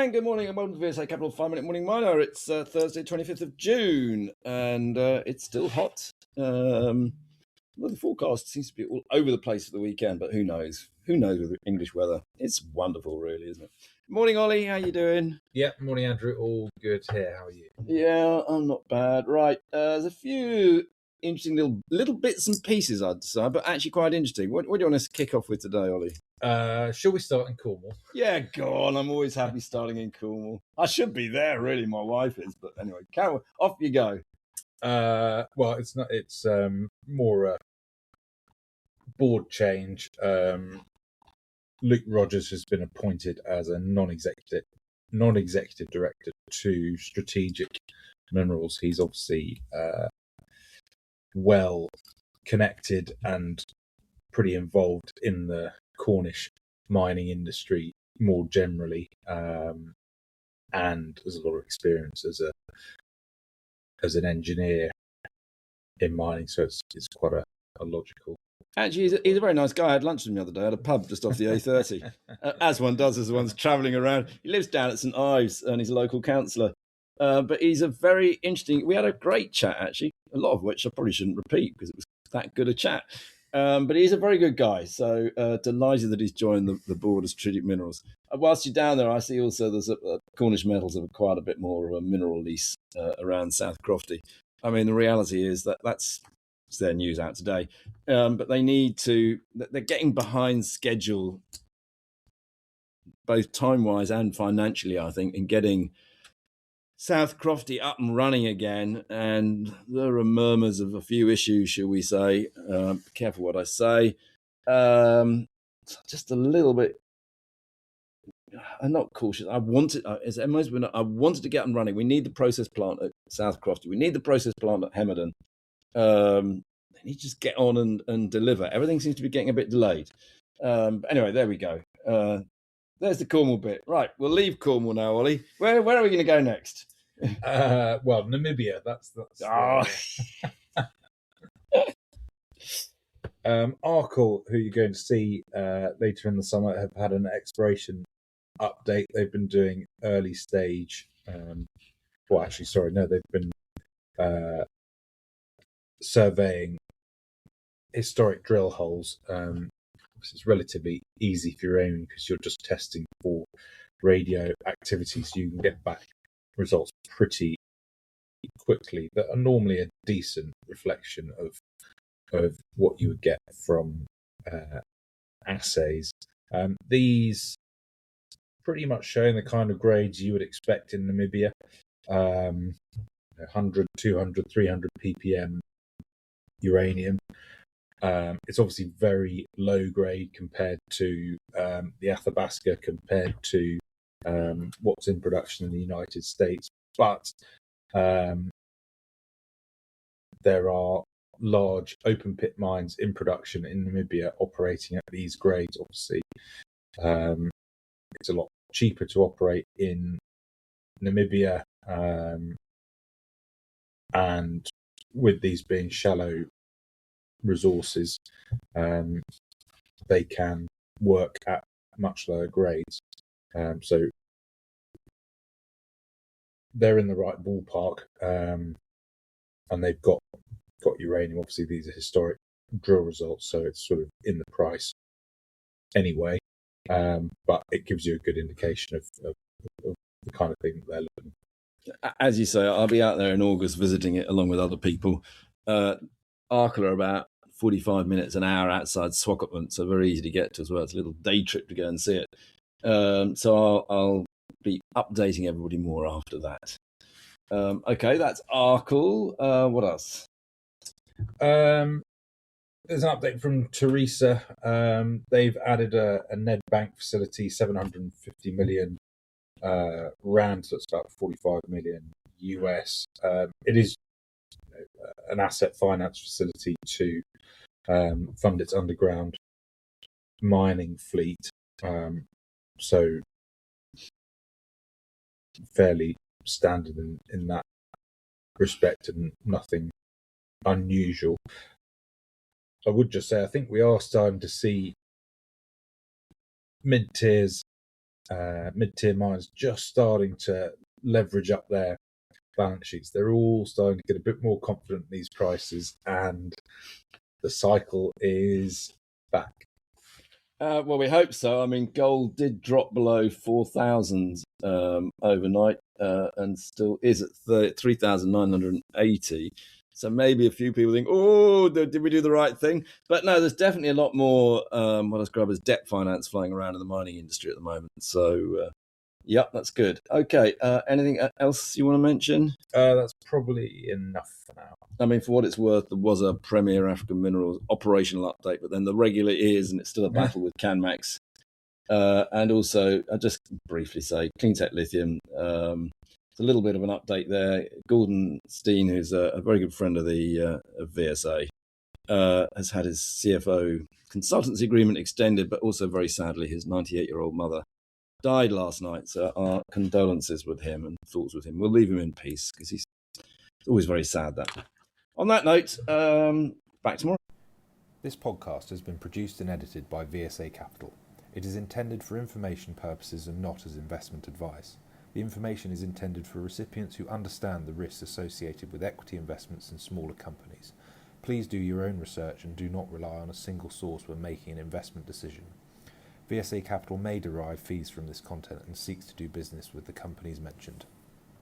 And good morning and welcome to VSA Capital 5-Minute Morning Miner. It's Thursday, 25th of June, and it's still hot. Well, the forecast seems to be all over the place for the weekend, but who knows? Who knows with English weather? It's wonderful, really, isn't it? Good morning, Ollie. How you doing? Yeah, morning, Andrew. All good here. How are you? Yeah, I'm not bad. Right, there's a few interesting little bits and pieces, I'd say, but actually quite interesting. What do you want us to kick off with today, Ollie? Shall we start in Cornwall? Yeah, go on. I'm always happy starting in Cornwall. I should be there, really. My wife is, but anyway, off you go. Well, it's not. It's more a board change. Luke Rogers has been appointed as a non-executive director to Strategic Minerals. He's obviously well connected and pretty involved in the Cornish mining industry more generally, and there's a lot of experience as an engineer in mining, so it's quite a logical. Actually, he's a very nice guy. I had lunch with him the other day at a pub just off the A30, as one does as one's travelling around. He lives down at St Ives and he's a local councillor. But he's a very interesting. We had a great chat, actually, a lot of which I probably shouldn't repeat because it was that good a chat. But he's a very good guy, so delighted that he's joined the board of Strategic Minerals. Whilst you're down there, I see also there's Cornish Metals have acquired a bit more of a mineral lease around South Crofty. I mean, the reality is that's their news out today, but they're getting behind schedule, both time-wise and financially, I think, in getting South Crofty up and running again, and there are murmurs of a few issues, shall we say. Be careful what I say. Just a little bit. I'm not cautious. I wanted to get them running. We need the process plant at South Crofty. We need the process plant at Hemerdon. They need to just get on and deliver. Everything seems to be getting a bit delayed. But anyway, there we go. There's the Cornwall bit. Right, we'll leave Cornwall now, Ollie. Where are we going to go next? Well, Namibia. That's Arkle, who you're going to see later in the summer, have had an exploration update. They've been doing early stage. They've been surveying historic drill holes. This is relatively easy for your own because you're just testing for radioactivity, so you can get back results pretty quickly that are normally a decent reflection of what you would get from assays. These pretty much showing the kind of grades you would expect in Namibia. 100, 200, 300 ppm uranium. It's obviously very low grade compared to the Athabasca, compared to what's in production in the United States. But there are large open pit mines in production in Namibia operating at these grades, obviously. It's a lot cheaper to operate in Namibia, and with these being shallow resources, they can work at much lower grades. So they're in the right ballpark, and they've got uranium. Obviously, these are historic drill results, so it's sort of in the price anyway. But it gives you a good indication of the kind of thing that they're looking for. As you say, I'll be out there in August visiting it along with other people. Arkle are about 45 minutes, an hour outside Swakopmund, so very easy to get to as well. It's a little day trip to go and see it. So I'll be updating everybody more after that. Okay, that's Arkle. What else? There's an update from Tharisa. They've added a Ned Bank facility, 750 million rand, so it's about 45 million US. It is an asset finance facility to fund its underground mining fleet. So fairly standard in that respect and nothing unusual. I would just say I think we are starting to see mid-tiers mid-tier miners just starting to leverage up their balance sheets. They're all starting to get a bit more confident in these prices, and the cycle is back. Well, we hope so. I mean, gold did drop below 4,000 overnight and still is at 3,980. So maybe a few people think, oh, did we do the right thing? But no, there's definitely a lot more what I describe as debt finance flying around in the mining industry at the moment. So, yeah, that's good. Okay, anything else you want to mention? That's probably enough for now. I mean, for what it's worth, there was a Premier African Minerals operational update, but then the regular is, and it's still a battle with CanMax. And also, I'll just briefly say, Cleantech Lithium, it's a little bit of an update there. Gordon Steen, who's a very good friend of the of VSA, has had his CFO consultancy agreement extended, but also very sadly, his 98-year-old mother died last night. So our condolences with him and thoughts with him. We'll leave him in peace because he's always very sad that. On that note, back tomorrow. This podcast has been produced and edited by VSA Capital. It is intended for information purposes and not as investment advice. The information is intended for recipients who understand the risks associated with equity investments in smaller companies. Please do your own research and do not rely on a single source when making an investment decision. VSA Capital may derive fees from this content and seeks to do business with the companies mentioned.